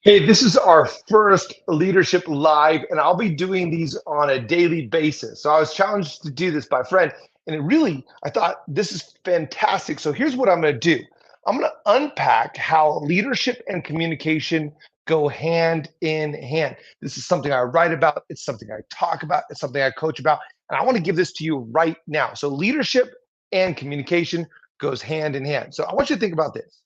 Hey, this is our first leadership live, and I'll be doing these on a daily basis. So I was challenged to do this by a friend, and I thought this is fantastic. So here's what I'm going to do. I'm going to unpack how leadership and communication go hand in hand. This is something I write about, it's something I talk about, it's something I coach about, and I want to give this to you right now. So leadership and communication goes hand in hand. So I want you to think about this.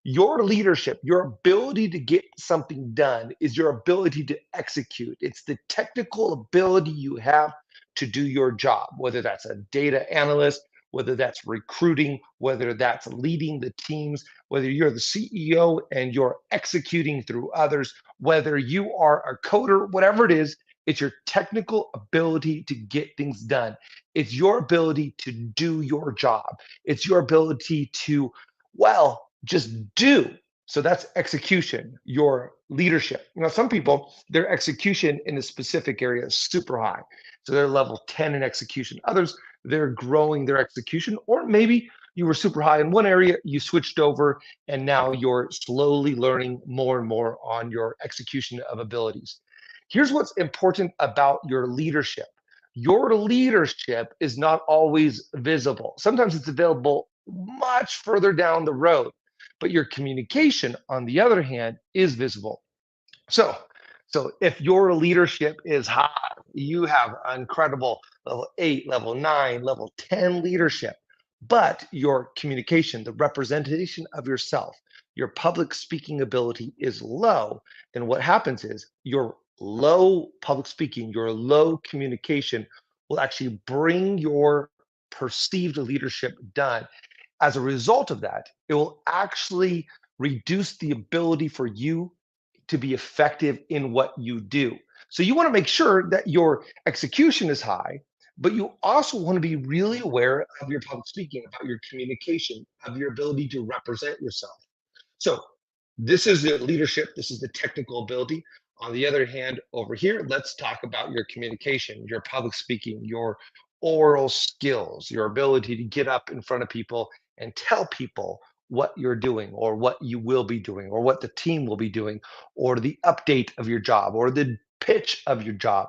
Your leadership, your ability to get something done is your ability to execute. It's the technical ability you have to do your job, whether that's a data analyst, whether that's recruiting, whether that's leading the teams, whether you're the CEO and you're executing through others, whether you are a coder, whatever it is, it's your technical ability to get things done. It's your ability to do your job. It's your ability to, just do. So that's execution, your leadership. Some people, their execution in a specific area is super high. So they're level 10 in execution. Others, they're growing their execution, or maybe you were super high in one area, you switched over, and now you're slowly learning more and more on your execution of abilities. Here's what's important about your leadership. Your leadership is not always visible. Sometimes it's available much further down the road, but your communication, on the other hand, is visible. So, so if your leadership is high, you have incredible level 8, level 9, level 10 leadership, but your communication, the representation of yourself, your public speaking ability is low, then what happens is your low public speaking, your low communication will actually bring your perceived leadership done. As a result of that, it will actually reduce the ability for you to be effective in what you do. So you want to make sure that your execution is high, but you also want to be really aware of your public speaking, about your communication, of your ability to represent yourself. So this is the leadership, this is the technical ability. On the other hand, over here, let's talk about your communication, your public speaking, your oral skills, your ability to get up in front of people and tell people what you're doing or what you will be doing or what the team will be doing or the update of your job or the pitch of your job.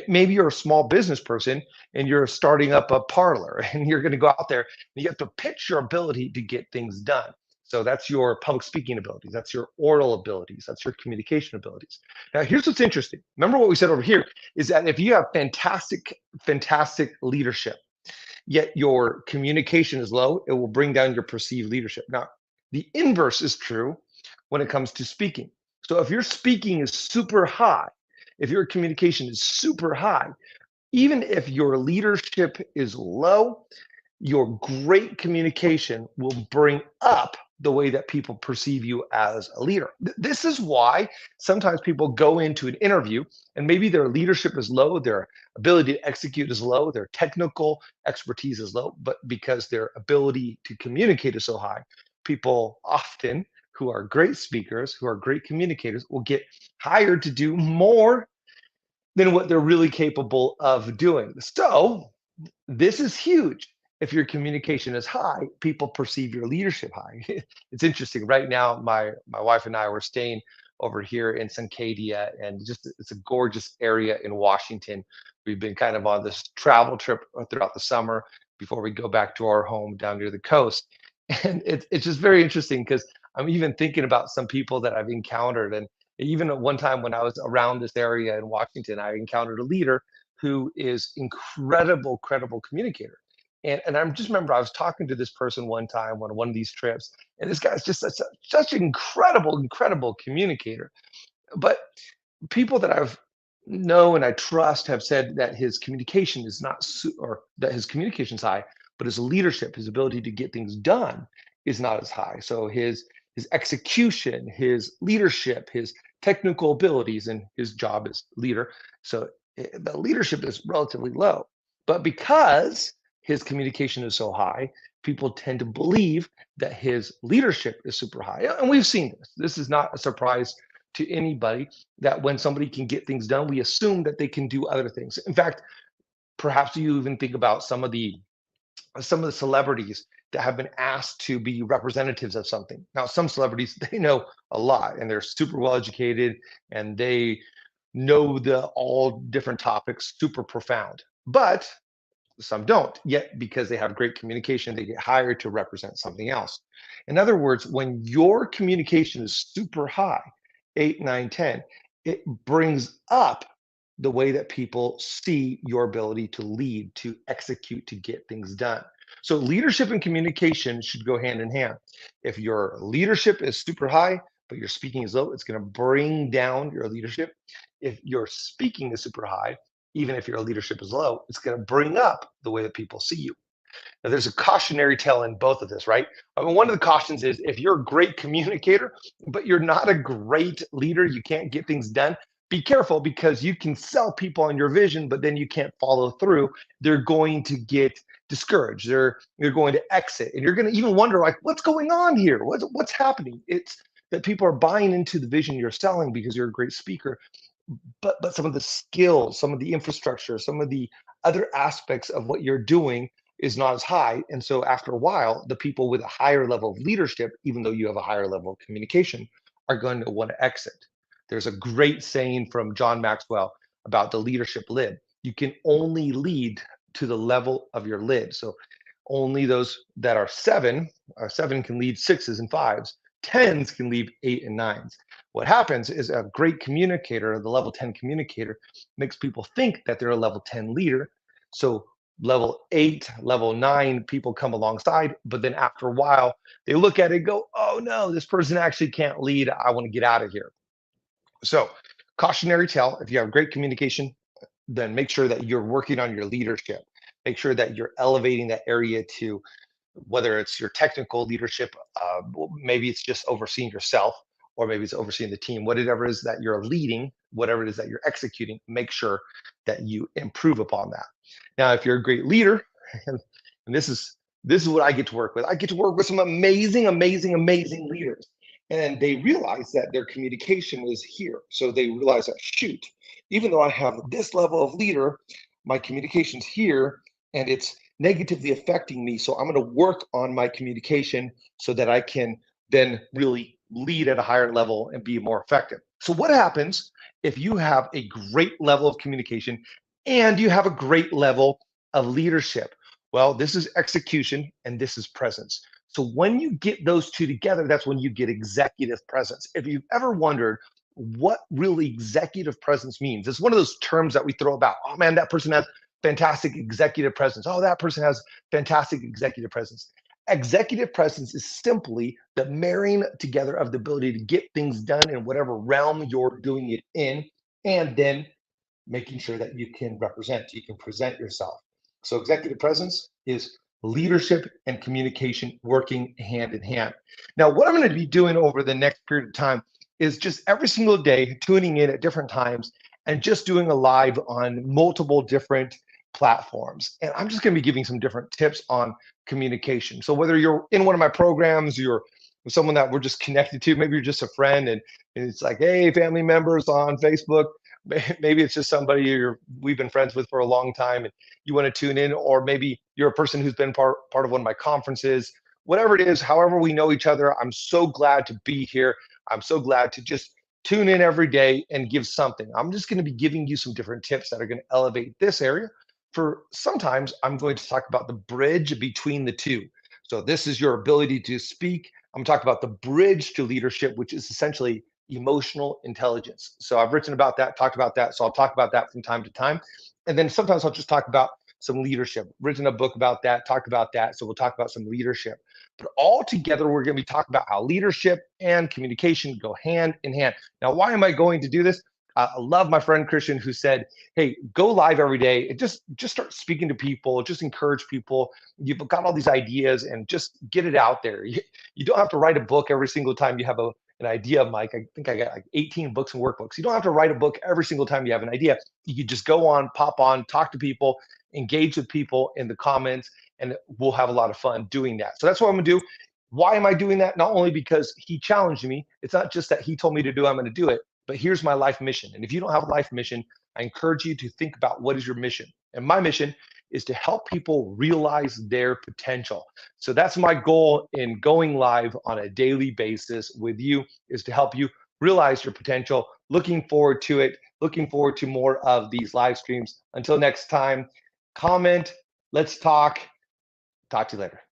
Maybe you're a small business person and you're starting up a parlor and you're going to go out there and you have to pitch your ability to get things done. So that's your public speaking abilities, that's your oral abilities, that's your communication abilities. Now, here's what's interesting. Remember what we said over here is that if you have fantastic leadership, yet your communication is low, it will bring down your perceived leadership. Now, the inverse is true when it comes to speaking. So if your speaking is super high, if your communication is super high, even if your leadership is low, your great communication will bring up the way that people perceive you as a leader. This is why sometimes people go into an interview and maybe their leadership is low, their ability to execute is low, their technical expertise is low, but because their ability to communicate is so high, people often who are great speakers, who are great communicators, will get hired to do more than what they're really capable of doing. So, this is huge. If your communication is high, people perceive your leadership high. It's interesting. Right now, my wife and I were staying over here in Suncadia, and just it's a gorgeous area in Washington. We've been kind of on this travel trip throughout the summer before we go back to our home down near the coast. And it's just very interesting because I'm even thinking about some people that I've encountered. And even at one time when I was around this area in Washington, I encountered a leader who is credible communicator. And I just remember I was talking to this person one time on one of these trips, and this guy's just such an incredible communicator. But people that I've know and I trust have said that his communication is not or that his communication's high, but his leadership, his ability to get things done is not as high. So his execution, his leadership, his technical abilities, and his job as leader. So the leadership is relatively low. But because his communication is so high, people tend to believe that his leadership is super high. And we've seen this. This is not a surprise to anybody that when somebody can get things done, we assume that they can do other things. In fact, perhaps you even think about some of the celebrities that have been asked to be representatives of something. Now, some celebrities, they know a lot and they're super well educated and they know the all different topics, super profound. But some don't yet because they have great communication, they get hired to represent something else. In other words, when your communication is super high, 8, 9, 10, it brings up the way that people see your ability to lead, to execute, to get things done. So leadership and communication should go hand in hand. If your leadership is super high, but your speaking is low, it's going to bring down your leadership. If your speaking is super high, even if your leadership is low, it's going to bring up the way that people see you. Now, there's a cautionary tale in both of this, right? I mean, one of the cautions is if you're a great communicator, but you're not a great leader, you can't get things done, be careful because you can sell people on your vision, but then you can't follow through. They're going to get discouraged. You're going to exit, and you're going to even wonder, like, what's going on here? What's happening? It's that people are buying into the vision you're selling because you're a great speaker, but some of the skills, some of the infrastructure, some of the other aspects of what you're doing is not as high. And so after a while, the people with a higher level of leadership, even though you have a higher level of communication, are going to want to exit. There's a great saying from John Maxwell about the leadership lid. You can only lead to the level of your lid. So only those that are seven can lead sixes and fives. Tens can lead eight and nines. What happens is a great communicator, the level 10 communicator, makes people think that they're a level 10 leader. So level 8, level 9 people come alongside, but then after a while, they look at it and go, oh no, this person actually can't lead. I want to get out of here. So, cautionary tale, if you have great communication, then make sure that you're working on your leadership. Make sure that you're elevating that area to whether it's your technical leadership, maybe it's just overseeing yourself, or maybe it's overseeing the team, whatever it is that you're leading, whatever it is that you're executing, make sure that you improve upon that. Now, if you're a great leader, and this is what I get to work with. I get to work with some amazing, amazing, amazing leaders. And they realize that their communication is here. So they realize that, shoot, even though I have this level of leader, my communication's here and it's negatively affecting me. So I'm going to work on my communication so that I can then really lead at a higher level and be more effective. So what happens if you have a great level of communication and you have a great level of leadership? Well, this is execution and this is presence. So when you get those two together, that's when you get executive presence. If you've ever wondered what really executive presence means, it's one of those terms that we throw about. Oh man, that person has fantastic executive presence. Oh, that person has fantastic executive presence. Executive presence is simply the marrying together of the ability to get things done in whatever realm you're doing it in, and then making sure that you can represent, you can present yourself. So executive presence is leadership and communication working hand in hand. Now, what I'm going to be doing over the next period of time is just every single day tuning in at different times and just doing a live on multiple different platforms. And I'm just going to be giving some different tips on communication. So whether you're in one of my programs, you're someone that we're just connected to, maybe you're just a friend and it's like, hey, family members on Facebook, maybe it's just somebody we've been friends with for a long time and you want to tune in, or maybe you're a person who's been part of one of my conferences. Whatever it is, however we know each other, I'm so glad to be here. I'm so glad to just tune in every day and give something. I'm just going to be giving you some different tips that are going to elevate this area. For sometimes I'm going to talk about the bridge between the two. So this is your ability to speak. I'm talking about the bridge to leadership, which is essentially emotional intelligence. So I've written about that, talked about that. So I'll talk about that from time to time. And then sometimes I'll just talk about some leadership, written a book about that, talked about that. So we'll talk about some leadership. But all together, we're going to be talking about how leadership and communication go hand in hand. Now, why am I going to do this? I love my friend Christian who said, hey, go live every day and just start speaking to people, just encourage people. You've got all these ideas and just get it out there. You don't have to write a book every single time you have an idea, Mike. I think I got like 18 books and workbooks. You don't have to write a book every single time you have an idea. You could just go on, pop on, talk to people, engage with people in the comments, and we'll have a lot of fun doing that. So that's what I'm gonna do. Why am I doing that? Not only because he challenged me, it's not just that he told me to do, I'm gonna do it, but here's my life mission. And if you don't have a life mission, I encourage you to think about what is your mission. And my mission is to help people realize their potential. So that's my goal in going live on a daily basis with you, is to help you realize your potential. Looking forward to it. Looking forward to more of these live streams. Until next time, comment, let's talk. Talk to you later.